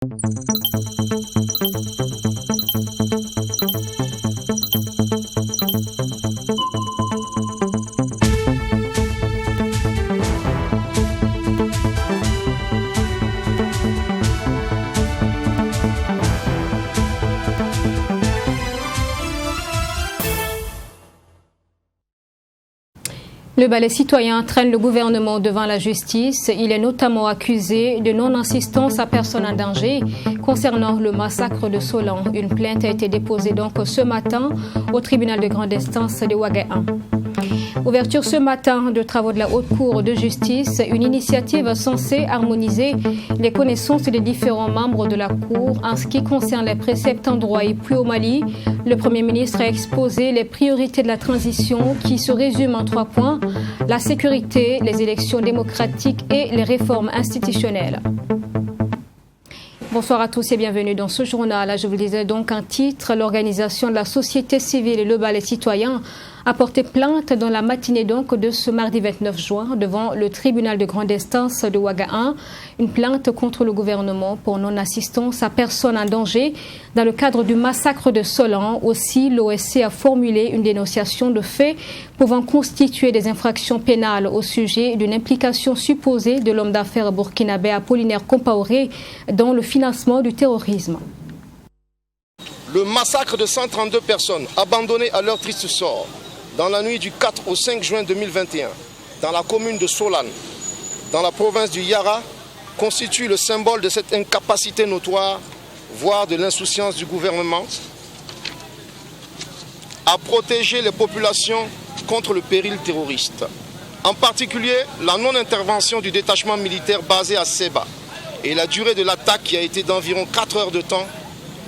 Le balai citoyen traîne le gouvernement devant la justice. Il est notamment accusé de non-assistance à personne en danger concernant le massacre de Solan. Une plainte a été déposée donc ce matin au tribunal de grande instance de Ouaga 1. Ouverture ce matin de travaux de la Haute Cour de justice, une initiative censée harmoniser les connaissances des différents membres de la Cour en ce qui concerne les préceptes en droit et plus au Mali. Le Premier ministre a exposé les priorités de la transition qui se résument en 3 points: la sécurité, les élections démocratiques et les réformes institutionnelles. Bonsoir à tous et bienvenue dans ce journal. Je vous disais donc un titre: l'organisation de la société civile et le balai citoyen a porté plainte dans la matinée donc de ce mardi 29 juin devant le tribunal de grande instance de Ouaga 1. Une plainte contre le gouvernement pour non-assistance à personne en danger dans le cadre du massacre de Solan. Aussi, l'OSC a formulé une dénonciation de faits pouvant constituer des infractions pénales au sujet d'une implication supposée de l'homme d'affaires burkinabé Apollinaire Compaoré dans le financement du terrorisme. Le massacre de 132 personnes abandonnées à leur triste sort dans la nuit du 4 au 5 juin 2021 dans la commune de Solan, dans la province du Yara, constitue le symbole de cette incapacité notoire, voire de l'insouciance du gouvernement, à protéger les populations contre le péril terroriste. En particulier, la non-intervention du détachement militaire basé à Seba et la durée de l'attaque qui a été d'environ 4 heures de temps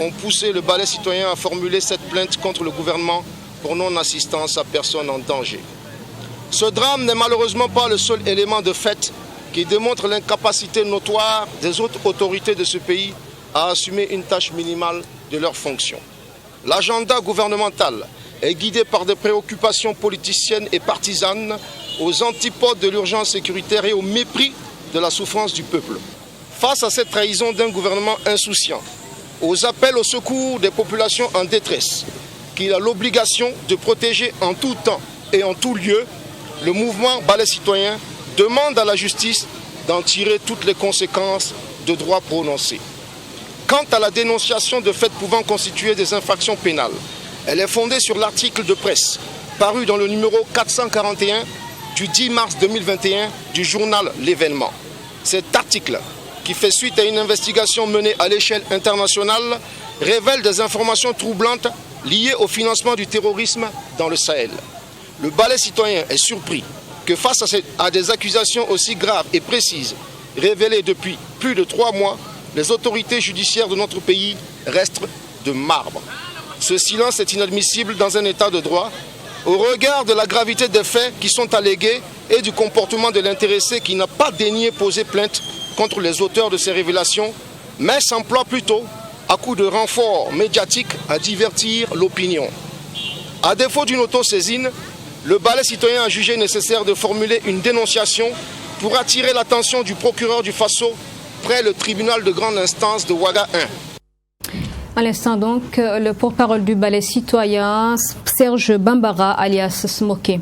ont poussé le balai citoyen à formuler cette plainte contre le gouvernement pour non-assistance à personne en danger. Ce drame n'est malheureusement pas le seul élément de fait qui démontre l'incapacité notoire des autres autorités de ce pays à assumer une tâche minimale de leurs fonctions. L'agenda gouvernemental est guidé par des préoccupations politiciennes et partisanes aux antipodes de l'urgence sécuritaire et au mépris de la souffrance du peuple. Face à cette trahison d'un gouvernement insouciant, aux appels au secours des populations en détresse, qu'il a l'obligation de protéger en tout temps et en tout lieu, le mouvement balai citoyen demande à la justice d'en tirer toutes les conséquences de droits prononcés. Quant à la dénonciation de faits pouvant constituer des infractions pénales, elle est fondée sur l'article de presse paru dans le numéro 441 du 10 mars 2021 du journal L'Événement. Cet article, qui fait suite à une investigation menée à l'échelle internationale, révèle des informations troublantes liées au financement du terrorisme dans le Sahel. Le balai citoyen est surpris que face à des accusations aussi graves et précises, révélées depuis plus de 3 mois, les autorités judiciaires de notre pays restent de marbre. Ce silence est inadmissible dans un état de droit, au regard de la gravité des faits qui sont allégués et du comportement de l'intéressé qui n'a pas daigné poser plainte contre les auteurs de ces révélations, mais s'emploie plutôt, à coup de renfort médiatique, à divertir l'opinion. À défaut d'une autosaisine, le balai citoyen a jugé nécessaire de formuler une dénonciation pour attirer l'attention du procureur du Faso près le tribunal de grande instance de Ouaga 1. À l'instant donc, le porte-parole du balai citoyen, Serge Bambara, alias Smoké.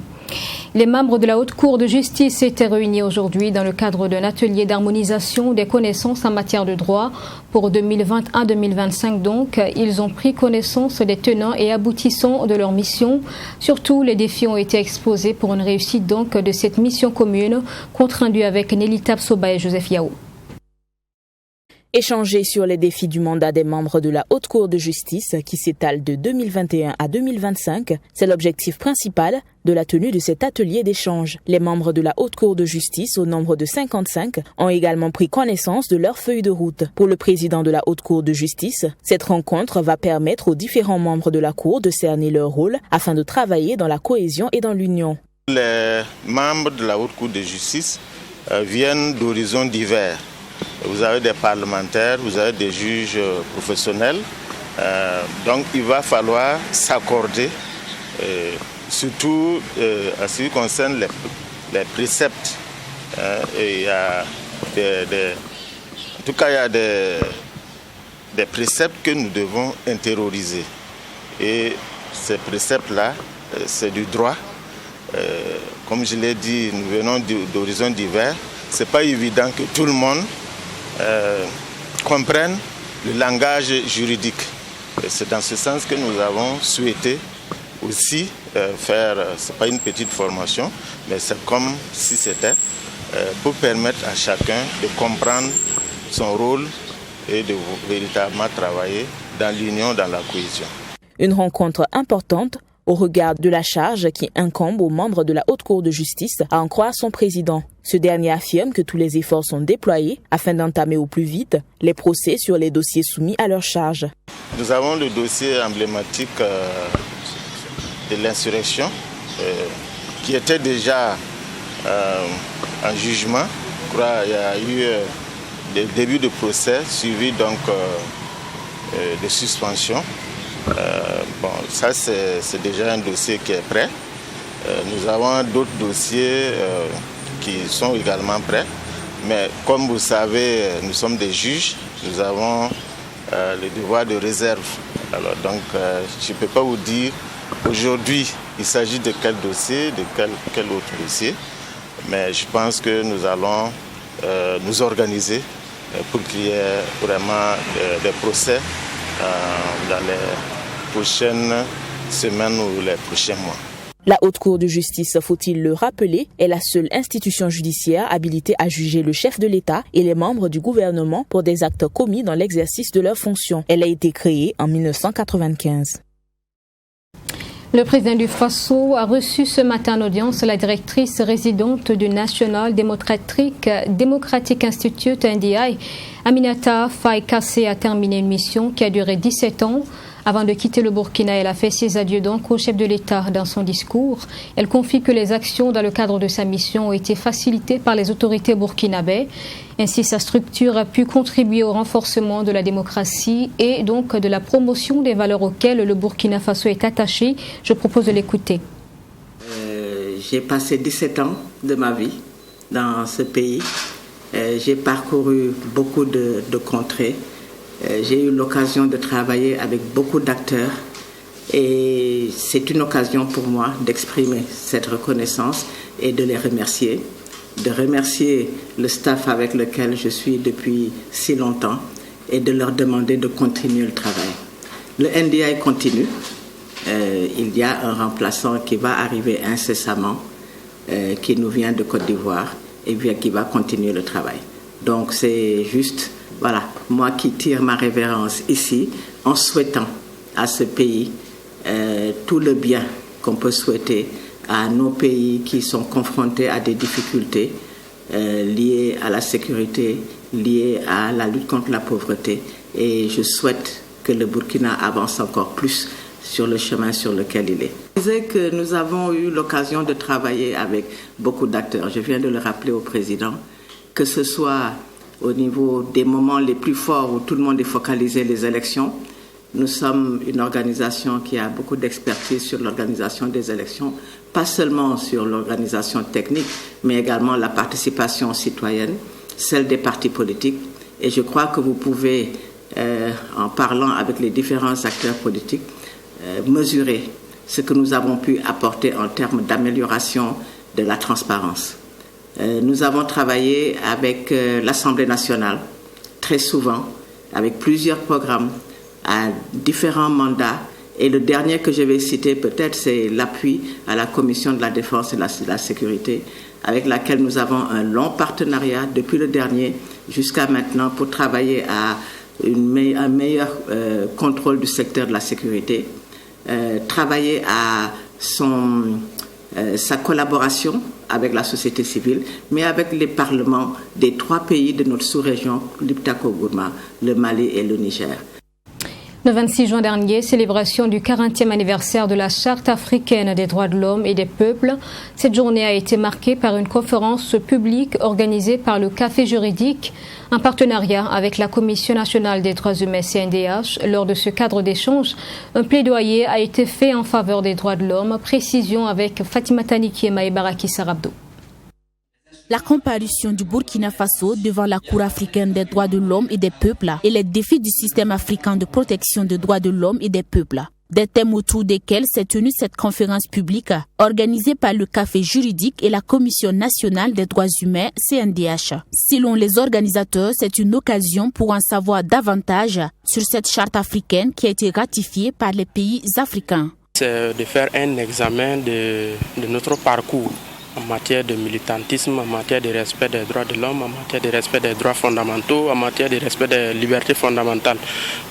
Les membres de la Haute Cour de justice étaient réunis aujourd'hui dans le cadre d'un atelier d'harmonisation des connaissances en matière de droit pour 2021-2025. Donc, ils ont pris connaissance des tenants et aboutissants de leur mission. Surtout, les défis ont été exposés pour une réussite donc de cette mission commune, compte rendu avec Nelly Tapsoba et Joseph Yao. Échanger sur les défis du mandat des membres de la Haute Cour de justice qui s'étale de 2021 à 2025, c'est l'objectif principal de la tenue de cet atelier d'échange. Les membres de la Haute Cour de justice, au nombre de 55, ont également pris connaissance de leur feuille de route. Pour le président de la Haute Cour de justice, cette rencontre va permettre aux différents membres de la Cour de cerner leur rôle afin de travailler dans la cohésion et dans l'union. Les membres de la Haute Cour de justice viennent d'horizons divers. Vous avez des parlementaires, vous avez des juges professionnels. Donc il va falloir s'accorder, surtout en ce qui concerne les préceptes. En tout cas, il y a des préceptes que nous devons intérioriser. Et ces préceptes-là, c'est du droit. Comme je l'ai dit, nous venons d'horizons divers. Ce n'est pas évident que tout le monde comprenne le langage juridique. C'est dans ce sens que nous avons souhaité aussi faire, ce n'est pas une petite formation, mais c'est comme si c'était pour permettre à chacun de comprendre son rôle et de véritablement travailler dans l'union, dans la cohésion. Une rencontre importante au regard de la charge qui incombe aux membres de la Haute Cour de justice, à en croire son président. Ce dernier affirme que tous les efforts sont déployés afin d'entamer au plus vite les procès sur les dossiers soumis à leur charge. Nous avons le dossier emblématique de l'insurrection qui était déjà en jugement. Je crois qu'il y a eu des débuts de procès suivis donc de suspension. Ça c'est déjà un dossier qui est prêt. Nous avons d'autres dossiers qui sont également prêts. Mais comme vous savez, nous sommes des juges, nous avons le devoir de réserve. Alors donc je ne peux pas vous dire aujourd'hui il s'agit de quel dossier, de quel autre dossier. Mais je pense que nous allons nous organiser pour qu'il y ait vraiment des procès dans les prochaines semaines ou les prochains mois. La Haute Cour de justice, faut-il le rappeler, est la seule institution judiciaire habilitée à juger le chef de l'État et les membres du gouvernement pour des actes commis dans l'exercice de leurs fonctions. Elle a été créée en 1995. Le président du Faso a reçu ce matin en audience la directrice résidente du National Democratic Institute NDI. Aminata Faye Kassé a terminé une mission qui a duré 17 ans. Avant de quitter le Burkina, elle a fait ses adieux donc au chef de l'État dans son discours. Elle confie que les actions dans le cadre de sa mission ont été facilitées par les autorités burkinabées. Ainsi, sa structure a pu contribuer au renforcement de la démocratie et donc de la promotion des valeurs auxquelles le Burkina Faso est attaché. Je propose de l'écouter. J'ai passé 17 ans de ma vie dans ce pays. J'ai parcouru beaucoup de contrées. J'ai eu l'occasion de travailler avec beaucoup d'acteurs et c'est une occasion pour moi d'exprimer cette reconnaissance et de les remercier. De remercier le staff avec lequel je suis depuis si longtemps et de leur demander de continuer le travail. Le NDI continue. Il y a un remplaçant qui va arriver incessamment, qui nous vient de Côte d'Ivoire et qui va continuer le travail. Donc c'est juste... Voilà, moi qui tire ma révérence ici en souhaitant à ce pays tout le bien qu'on peut souhaiter à nos pays qui sont confrontés à des difficultés liées à la sécurité, liées à la lutte contre la pauvreté. Et je souhaite que le Burkina avance encore plus sur le chemin sur lequel il est. Je disais que nous avons eu l'occasion de travailler avec beaucoup d'acteurs. Je viens de le rappeler au président, que ce soit au niveau des moments les plus forts où tout le monde est focalisé, les élections. Nous sommes une organisation qui a beaucoup d'expertise sur l'organisation des élections, pas seulement sur l'organisation technique, mais également la participation citoyenne, celle des partis politiques. Et je crois que vous pouvez, en parlant avec les différents acteurs politiques, mesurer ce que nous avons pu apporter en termes d'amélioration de la transparence. Nous avons travaillé avec l'Assemblée nationale, très souvent, avec plusieurs programmes, à différents mandats. Et le dernier que je vais citer peut-être, c'est l'appui à la Commission de la Défense et de la Sécurité, avec laquelle nous avons un long partenariat depuis le dernier jusqu'à maintenant pour travailler à un meilleur contrôle du secteur de la sécurité, travailler à sa collaboration avec la société civile, mais avec les parlements des 3 pays de notre sous-région, l'Iptako-Gourma, le Mali et le Niger. Le 26 juin dernier, célébration du 40e anniversaire de la Charte africaine des droits de l'homme et des peuples. Cette journée a été marquée par une conférence publique organisée par le Café juridique en partenariat avec la Commission nationale des droits humains CNDH. Lors de ce cadre d'échange, un plaidoyer a été fait en faveur des droits de l'homme. Précision avec Fatima Taniki et Maïbaraki Sarabdo. La comparution du Burkina Faso devant la Cour africaine des droits de l'homme et des peuples et les défis du système africain de protection des droits de l'homme et des peuples. Des thèmes autour desquels s'est tenue cette conférence publique organisée par le Café juridique et la Commission nationale des droits humains, CNDH. Selon les organisateurs, c'est une occasion pour en savoir davantage sur cette charte africaine qui a été ratifiée par les pays africains. C'est de faire un examen de notre parcours en matière de militantisme, en matière de respect des droits de l'homme, en matière de respect des droits fondamentaux, en matière de respect des libertés fondamentales.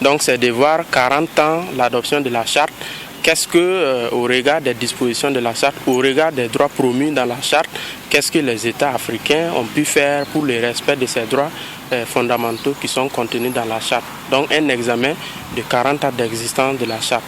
Donc c'est de voir 40 ans l'adoption de la charte. Qu'est-ce que, au regard des dispositions de la charte, au regard des droits promus dans la charte, qu'est-ce que les États africains ont pu faire pour le respect de ces droits fondamentaux qui sont contenus dans la charte. Donc un examen de 40 ans d'existence de la charte.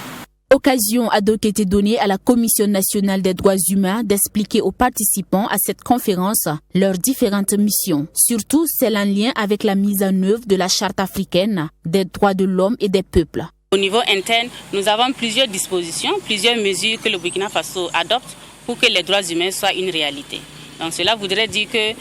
Occasion a donc été donnée à la Commission nationale des droits humains d'expliquer aux participants à cette conférence leurs différentes missions, surtout celles en lien avec la mise en œuvre de la Charte africaine des droits de l'homme et des peuples. Au niveau interne, nous avons plusieurs dispositions, plusieurs mesures que le Burkina Faso adopte pour que les droits humains soient une réalité. Donc cela voudrait dire que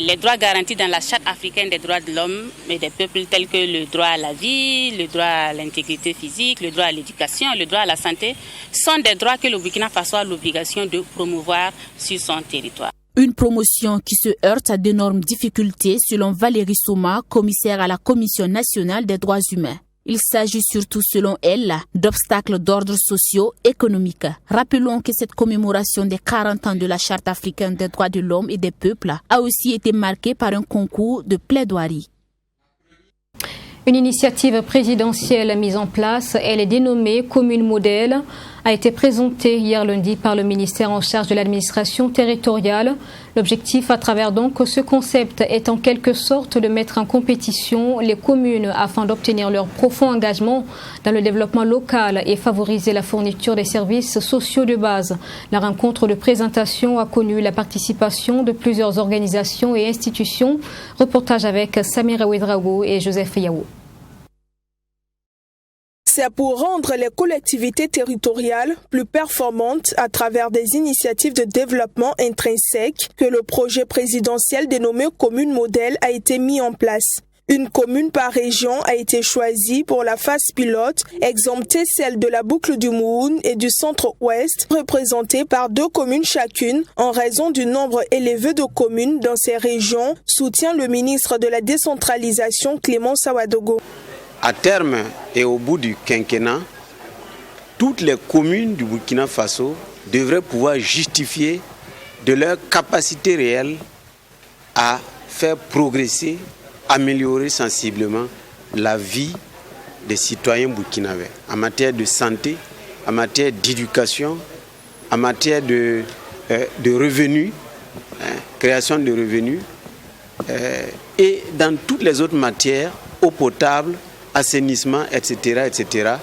les droits garantis dans la Charte africaine des droits de l'homme et des peuples tels que le droit à la vie, le droit à l'intégrité physique, le droit à l'éducation, le droit à la santé, sont des droits que le Burkina Faso a l'obligation de promouvoir sur son territoire. Une promotion qui se heurte à d'énormes difficultés selon Valérie Soma, commissaire à la Commission nationale des droits humains. Il s'agit surtout, selon elle, d'obstacles d'ordre socio-économique. Rappelons que cette commémoration des 40 ans de la Charte africaine des droits de l'homme et des peuples a aussi été marquée par un concours de plaidoirie. Une initiative présidentielle mise en place, elle est dénommée Commune Modèle, a été présentée hier lundi par le ministère en charge de l'administration territoriale. L'objectif à travers donc ce concept est en quelque sorte de mettre en compétition les communes afin d'obtenir leur profond engagement dans le développement local et favoriser la fourniture des services sociaux de base. La rencontre de présentation a connu la participation de plusieurs organisations et institutions. Reportage avec Samira Ouedraogo et Joseph Yao. C'est pour rendre les collectivités territoriales plus performantes à travers des initiatives de développement intrinsèques que le projet présidentiel dénommé Commune Modèle a été mis en place. Une commune par région a été choisie pour la phase pilote, exemptée celle de la boucle du Mouhoun et du centre-ouest, représentée par 2 communes chacune en raison du nombre élevé de communes dans ces régions, soutient le ministre de la décentralisation Clément Sawadogo. À terme et au bout du quinquennat, toutes les communes du Burkina Faso devraient pouvoir justifier de leur capacité réelle à faire progresser, améliorer sensiblement la vie des citoyens burkinabés en matière de santé, en matière d'éducation, en matière de revenus, création de revenus, et dans toutes les autres matières, eau potable, assainissement, etc., etc.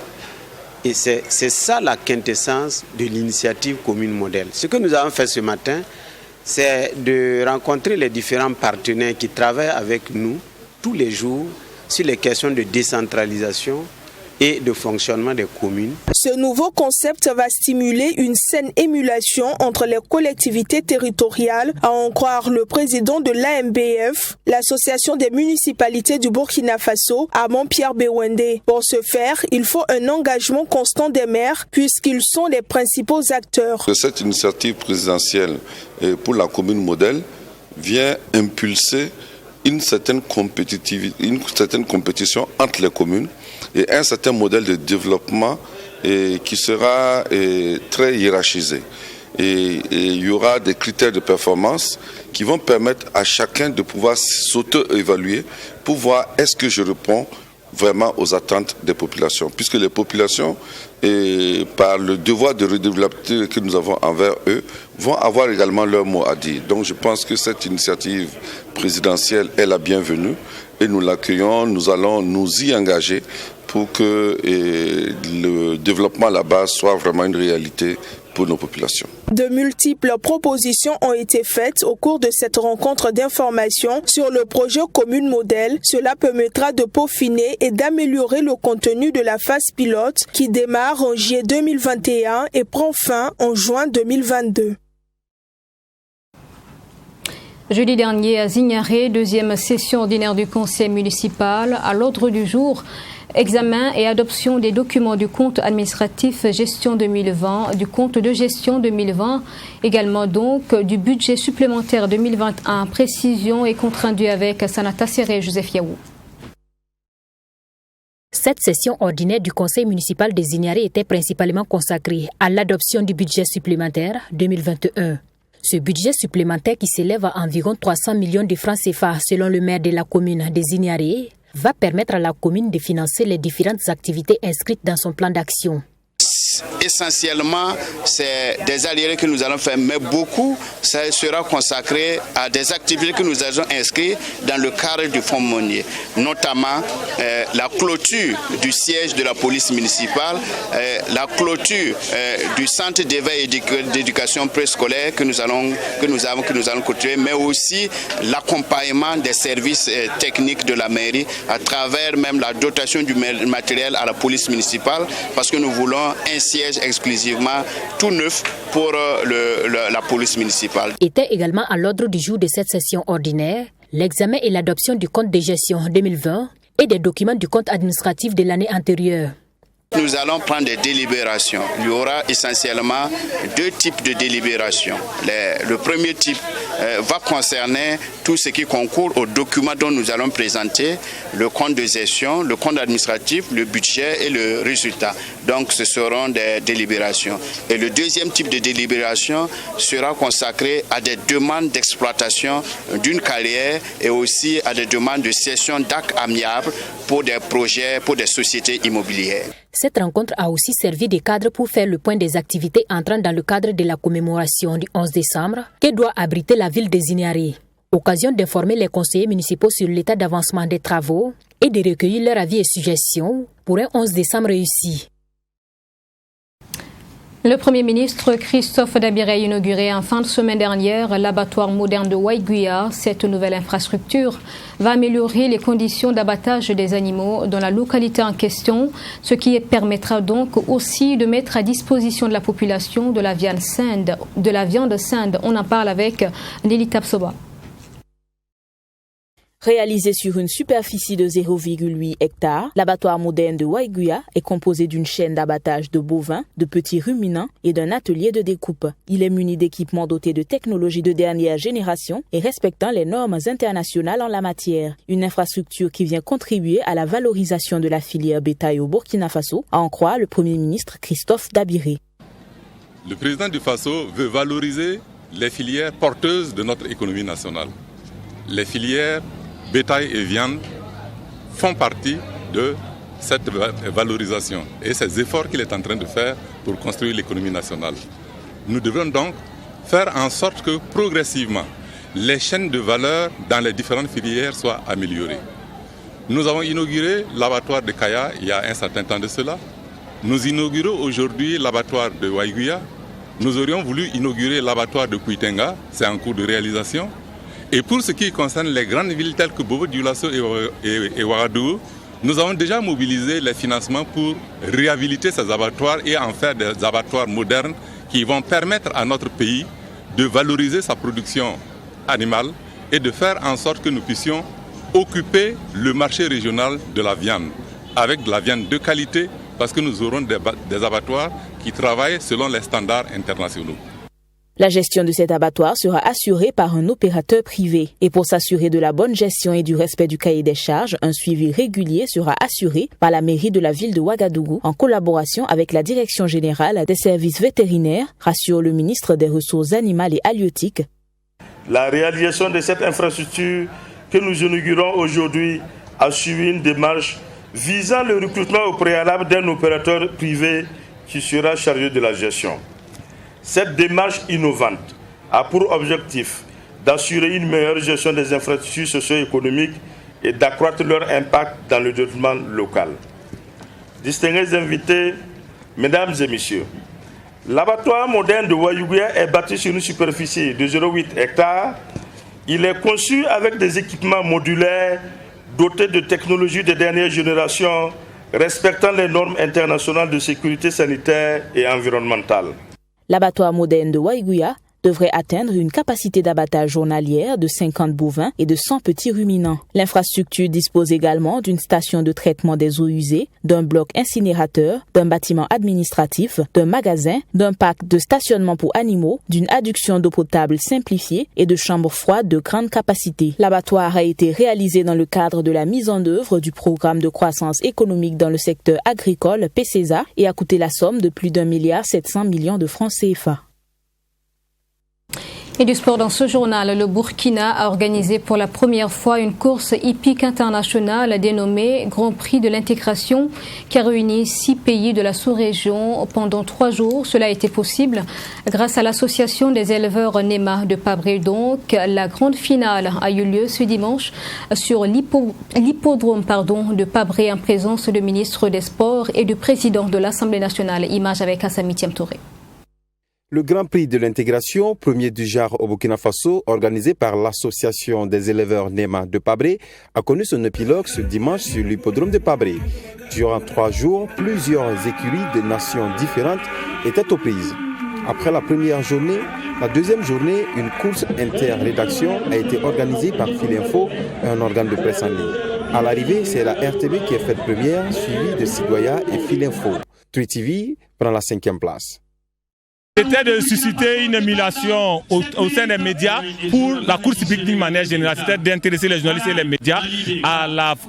Et c'est ça la quintessence de l'initiative Commune Modèle. Ce que nous avons fait ce matin, c'est de rencontrer les différents partenaires qui travaillent avec nous tous les jours sur les questions de décentralisation et de fonctionnement des communes. Ce nouveau concept va stimuler une saine émulation entre les collectivités territoriales, à en croire le président de l'AMBF, l'Association des municipalités du Burkina Faso, Amon Pierre Bewende. Pour ce faire, il faut un engagement constant des maires, puisqu'ils sont les principaux acteurs. Cette initiative présidentielle pour la commune modèle vient impulser une certaine compétition entre les communes et un certain modèle de développement qui sera très hiérarchisé. Et il y aura des critères de performance qui vont permettre à chacun de pouvoir s'auto-évaluer pour voir est-ce que je réponds vraiment aux attentes des populations. Puisque les populations, par le devoir de redévelopper que nous avons envers eux, vont avoir également leur mot à dire. Donc je pense que cette initiative présidentielle est la bienvenue et nous l'accueillons, nous allons nous y engager pour que le développement là-bas soit vraiment une réalité pour nos populations. De multiples propositions ont été faites au cours de cette rencontre d'information sur le projet Commune Modèle. Cela permettra de peaufiner et d'améliorer le contenu de la phase pilote qui démarre en juillet 2021 et prend fin en juin 2022. Jeudi dernier à Zignaré, deuxième session ordinaire du conseil municipal. À l'ordre du jour, examen et adoption des documents du compte administratif gestion 2020, du compte de gestion 2020, également donc du budget supplémentaire 2021. Précision et compte rendu avec Sanata Serré et Joseph Yaou. Cette session ordinaire du conseil municipal de Zignaré était principalement consacrée à l'adoption du budget supplémentaire 2021. Ce budget supplémentaire qui s'élève à environ 300 millions de francs CFA selon le maire de la commune de Zignaré va permettre à la commune de financer les différentes activités inscrites dans son plan d'action. Essentiellement, c'est des arriérés que nous allons faire, mais beaucoup, ça sera consacré à des activités que nous avons inscrites dans le cadre du fonds monier, notamment la clôture du siège de la police municipale, la clôture du centre d'éveil et d'éducation préscolaire que nous allons clôturer, mais aussi l'accompagnement des services techniques de la mairie à travers même la dotation du matériel à la police municipale, parce que nous voulons un siège exclusivement tout neuf pour la police municipale. Était également à l'ordre du jour de cette session ordinaire l'examen et l'adoption du compte de gestion 2020 et des documents du compte administratif de l'année antérieure. Nous allons prendre des délibérations. Il y aura essentiellement deux types de délibérations. Le premier type va concerner tout ce qui concourt aux documents dont nous allons présenter, le compte de gestion, le compte administratif, le budget et le résultat. Donc ce seront des délibérations. Et le deuxième type de délibération sera consacré à des demandes d'exploitation d'une carrière et aussi à des demandes de cession d'actes amiables pour des projets, pour des sociétés immobilières. Cette rencontre a aussi servi de cadre pour faire le point des activités entrant dans le cadre de la commémoration du 11 décembre que doit abriter la ville de Zignaré. Occasion d'informer les conseillers municipaux sur l'état d'avancement des travaux et de recueillir leurs avis et suggestions pour un 11 décembre réussi. Le Premier ministre Christophe Dabiré a inauguré en fin de semaine dernière l'abattoir moderne de Waiguya. Cette nouvelle infrastructure va améliorer les conditions d'abattage des animaux dans la localité en question, ce qui permettra donc aussi de mettre à disposition de la population de la viande saine. On en parle avec Nelly Tapsoba. Réalisé sur une superficie de 0,8 hectares, l'abattoir moderne de Waiguya est composé d'une chaîne d'abattage de bovins, de petits ruminants et d'un atelier de découpe. Il est muni d'équipements dotés de technologies de dernière génération et respectant les normes internationales en la matière. Une infrastructure qui vient contribuer à la valorisation de la filière bétail au Burkina Faso, à en croire le Premier ministre Christophe Dabiré. Le président du Faso veut valoriser les filières porteuses de notre économie nationale. Les filières bétail et viande font partie de cette valorisation et ces efforts qu'il est en train de faire pour construire l'économie nationale. Nous devons donc faire en sorte que progressivement les chaînes de valeur dans les différentes filières soient améliorées. Nous avons inauguré l'abattoir de Kaya il y a un certain temps de cela. Nous inaugurons aujourd'hui l'abattoir de Waiguya. Nous aurions voulu inaugurer l'abattoir de Kuitenga, c'est en cours de réalisation. Et pour ce qui concerne les grandes villes telles que Bobo-Dioulasso et Ouagadougou, nous avons déjà mobilisé les financements pour réhabiliter ces abattoirs et en faire des abattoirs modernes qui vont permettre à notre pays de valoriser sa production animale et de faire en sorte que nous puissions occuper le marché régional de la viande, avec de la viande de qualité, parce que nous aurons des abattoirs qui travaillent selon les standards internationaux. La gestion de cet abattoir sera assurée par un opérateur privé. Et pour s'assurer de la bonne gestion et du respect du cahier des charges, un suivi régulier sera assuré par la mairie de la ville de Ouagadougou en collaboration avec la Direction générale des services vétérinaires, rassure le ministre des Ressources animales et halieutiques. La réalisation de cette infrastructure que nous inaugurons aujourd'hui a suivi une démarche visant le recrutement au préalable d'un opérateur privé qui sera chargé de la gestion. Cette démarche innovante a pour objectif d'assurer une meilleure gestion des infrastructures socio-économiques et d'accroître leur impact dans le développement local. Distingués invités, mesdames et messieurs, l'abattoir moderne de Waiguya est bâti sur une superficie de 0,8 hectares. Il est conçu avec des équipements modulaires dotés de technologies de dernière génération respectant les normes internationales de sécurité sanitaire et environnementale. L'abattoir moderne de Waiguya devrait atteindre une capacité d'abattage journalière de 50 bovins et de 100 petits ruminants. L'infrastructure dispose également d'une station de traitement des eaux usées, d'un bloc incinérateur, d'un bâtiment administratif, d'un magasin, d'un parc de stationnement pour animaux, d'une adduction d'eau potable simplifiée et de chambres froides de grande capacité. L'abattoir a été réalisé dans le cadre de la mise en œuvre du programme de croissance économique dans le secteur agricole PCESA et a coûté la somme de plus d'1,7 milliard de francs CFA. Et du sport dans ce journal, le Burkina a organisé pour la première fois une course hippique internationale dénommée Grand Prix de l'intégration qui a réuni 6 pays de la sous-région pendant 3 jours. Cela a été possible grâce à l'association des éleveurs NEMA de Pabré. Donc, la grande finale a eu lieu ce dimanche sur l'hippodrome de Pabré en présence du ministre des Sports et du président de l'Assemblée nationale. Image avec Assami Touré. Le Grand Prix de l'intégration, premier du genre au Burkina Faso, organisé par l'association des éleveurs NEMA de Pabré, a connu son épilogue ce dimanche sur l'hippodrome de Pabré. Durant 3 jours, plusieurs écuries de nations différentes étaient aux prises. Après la première journée, la deuxième journée, une course inter-rédaction a été organisée par Filinfo, un organe de presse en ligne. À l'arrivée, c'est la RTB qui est faite première, suivie de Sidoya et Filinfo. Tui TV prend la 5e place. C'était de susciter une émulation au sein des médias pour la course hippique d'une manière générale, c'était d'intéresser les journalistes et les médias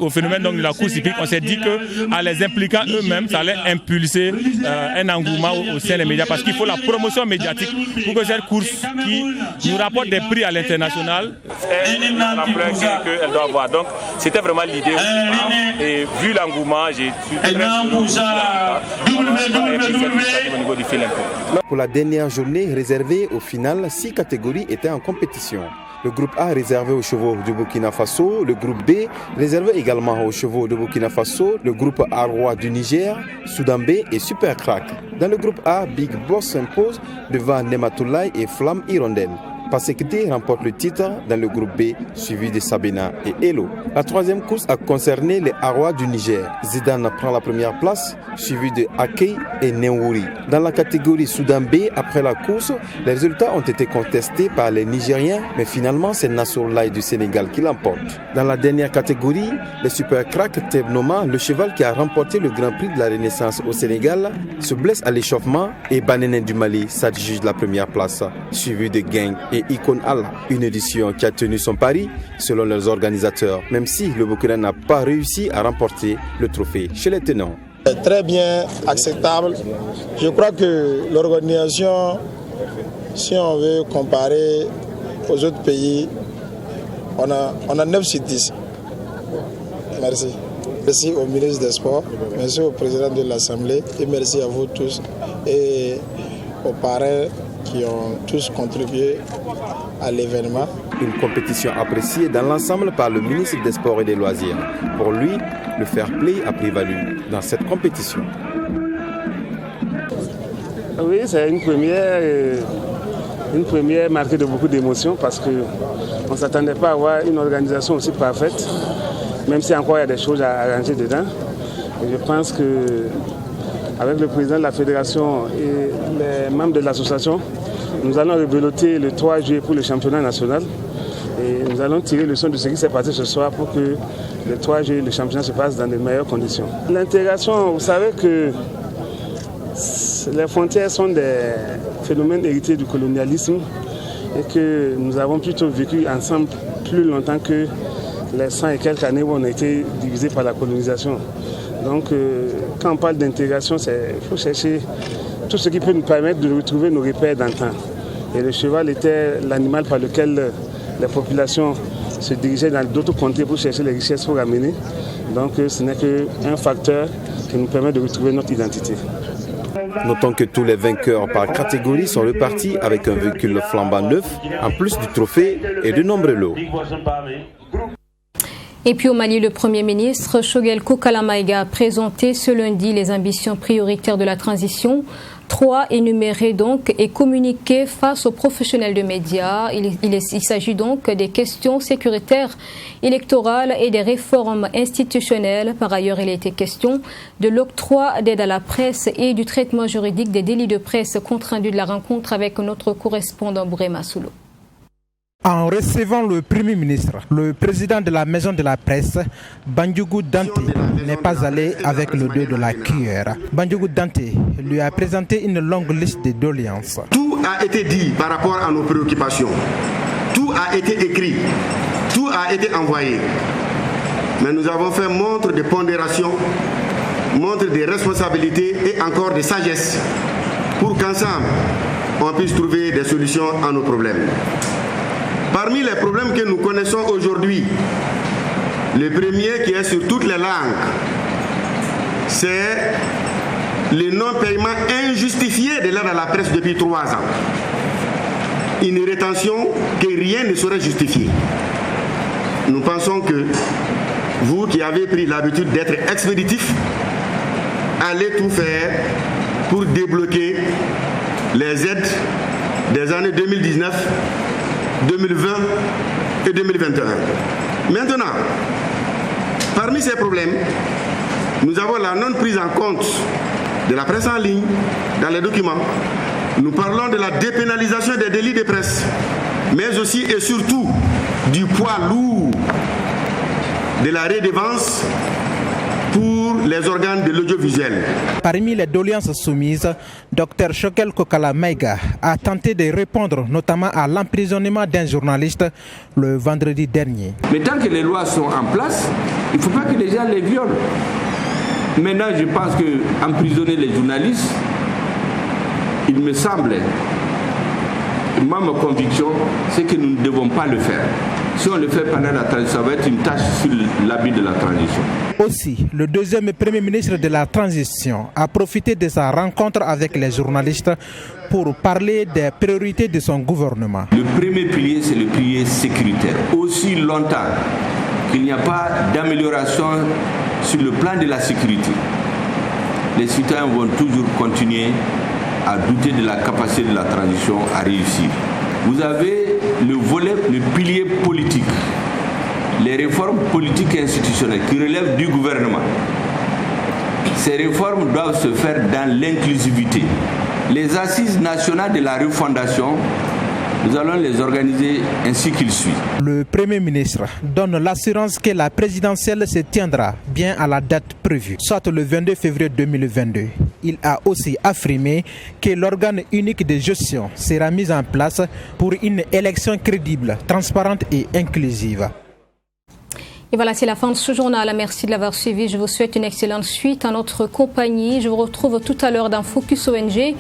au phénomène donc de la course hippique. On s'est dit qu'en les impliquant eux-mêmes, ça allait impulser un engouement au sein des médias parce qu'il faut la promotion médiatique pour que cette course qui nous rapporte des prix à l'international ait l'ampleur qu'elle doit avoir. Donc c'était vraiment l'idée. Et vu l'engouement, j'ai suis très heureux au niveau du film. Pour la dernière journée réservée au final, 6 catégories étaient en compétition. Le groupe A réservé aux chevaux du Burkina Faso, le groupe B réservé également aux chevaux du Burkina Faso, le groupe A Roi du Niger, Soudan B et Super Crack. Dans le groupe A, Big Boss s'impose devant Nematoulaye et Flamme Hirondelle. Passekité remporte le titre dans le groupe B, suivi de Sabina et Elo. La 3e course a concerné les Arois du Niger. Zidane prend la première place, suivi de Akei et Nenwouri. Dans la catégorie Soudan B, après la course, les résultats ont été contestés par les Nigériens, mais finalement c'est Nassourlaye du Sénégal qui l'emporte. Dans la dernière catégorie, les Super Crack Tebnoma, le cheval qui a remporté le Grand Prix de la Renaissance au Sénégal, se blesse à l'échauffement et Banenen du Mali s'adjuge la première place, suivi de Gang et Icon Allah, une édition qui a tenu son pari selon leurs organisateurs, même si le Burkina n'a pas réussi à remporter le trophée chez les tenants. Très bien acceptable. Je crois que l'organisation, si on veut comparer aux autres pays, on a 9 sur 10. Merci. Merci au ministre des Sports, merci au président de l'Assemblée et merci à vous tous et aux parrains qui ont tous contribué à l'événement. Une compétition appréciée dans l'ensemble par le ministre des Sports et des Loisirs. Pour lui, le fair play a prévalu dans cette compétition. Oui, c'est une première marquée de beaucoup d'émotions parce qu'on ne s'attendait pas à avoir une organisation aussi parfaite, même si encore il y a des choses à arranger dedans. Et je pense qu'avec le président de la fédération et les membres de l'association, nous allons rebeloter le 3 juillet pour le championnat national et nous allons tirer le son de ce qui s'est passé ce soir pour que le 3 juillet le championnat se passe dans de meilleures conditions. L'intégration, vous savez que les frontières sont des phénomènes hérités du colonialisme et que nous avons plutôt vécu ensemble plus longtemps que les 100 et quelques années où on a été divisés par la colonisation. Donc quand on parle d'intégration, il faut chercher tout ce qui peut nous permettre de retrouver nos repères d'antan. Et le cheval était l'animal par lequel les populations se dirigeaient dans d'autres contrées pour chercher les richesses pour ramener. Donc ce n'est qu'un facteur qui nous permet de retrouver notre identité. Notons que tous les vainqueurs par catégorie sont repartis avec un véhicule flambant neuf, en plus du trophée et de nombreux lots. Et puis au Mali, le Premier ministre Choguel Kokala Maïga a présenté ce lundi les ambitions prioritaires de la transition. 3 énumérées donc et communiquées face aux professionnels de médias. Il s'agit donc des questions sécuritaires, électorales et des réformes institutionnelles. Par ailleurs, il a été question de l'octroi d'aide à la presse et du traitement juridique des délits de presse, compte rendu de la rencontre avec notre correspondant Bourema Soulo. En recevant le Premier ministre, le président de la Maison de la Presse, Bandjougou Dante, n'est pas allé avec le dos de la cuillère. Bandjougou Dante lui a présenté une longue liste de doléances. Tout a été dit par rapport à nos préoccupations. Tout a été écrit. Tout a été envoyé. Mais nous avons fait montre de pondération, montre de responsabilité et encore de sagesse pour qu'ensemble, on puisse trouver des solutions à nos problèmes. Parmi les problèmes que nous connaissons aujourd'hui, le premier qui est sur toutes les langues, c'est le non-paiement injustifié de l'aide à la presse depuis 3 ans. Une rétention que rien ne saurait justifier. Nous pensons que vous qui avez pris l'habitude d'être expéditif, allez tout faire pour débloquer les aides des années 2019, 2020 et 2021. Maintenant, parmi ces problèmes, nous avons la non-prise en compte de la presse en ligne dans les documents. Nous parlons de la dépénalisation des délits de presse, mais aussi et surtout du poids lourd de la redevance pour les organes de l'audiovisuel. Parmi les doléances soumises, Dr Choguel Kokala Maïga a tenté de répondre notamment à l'emprisonnement d'un journaliste le vendredi dernier. Mais tant que les lois sont en place, il ne faut pas que les gens les violent. Maintenant, je pense qu'emprisonner les journalistes, il me semble, ma conviction, c'est que nous ne devons pas le faire. Si on le fait pendant la transition, ça va être une tâche sur l'habit de la transition. Aussi, le deuxième Premier ministre de la transition a profité de sa rencontre avec les journalistes pour parler des priorités de son gouvernement. Le premier pilier, c'est le pilier sécuritaire. Aussi longtemps qu'il n'y a pas d'amélioration sur le plan de la sécurité, les citoyens vont toujours continuer à douter de la capacité de la transition à réussir. Vous avez le volet, le pilier politique, les réformes politiques et institutionnelles qui relèvent du gouvernement. Ces réformes doivent se faire dans l'inclusivité. Les assises nationales de la refondation, nous allons les organiser ainsi qu'il suit. Le Premier ministre donne l'assurance que la présidentielle se tiendra bien à la date prévue, soit le 22 février 2022. Il a aussi affirmé que l'organe unique de gestion sera mis en place pour une élection crédible, transparente et inclusive. Et voilà, c'est la fin de ce journal. Merci de l'avoir suivi. Je vous souhaite une excellente suite à notre compagnie. Je vous retrouve tout à l'heure dans Focus ONG.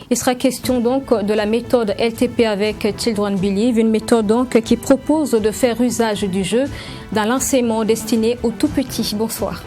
Il sera question donc de la méthode LTP avec Children Believe, une méthode donc qui propose de faire usage du jeu dans l'enseignement destiné aux tout petits. Bonsoir.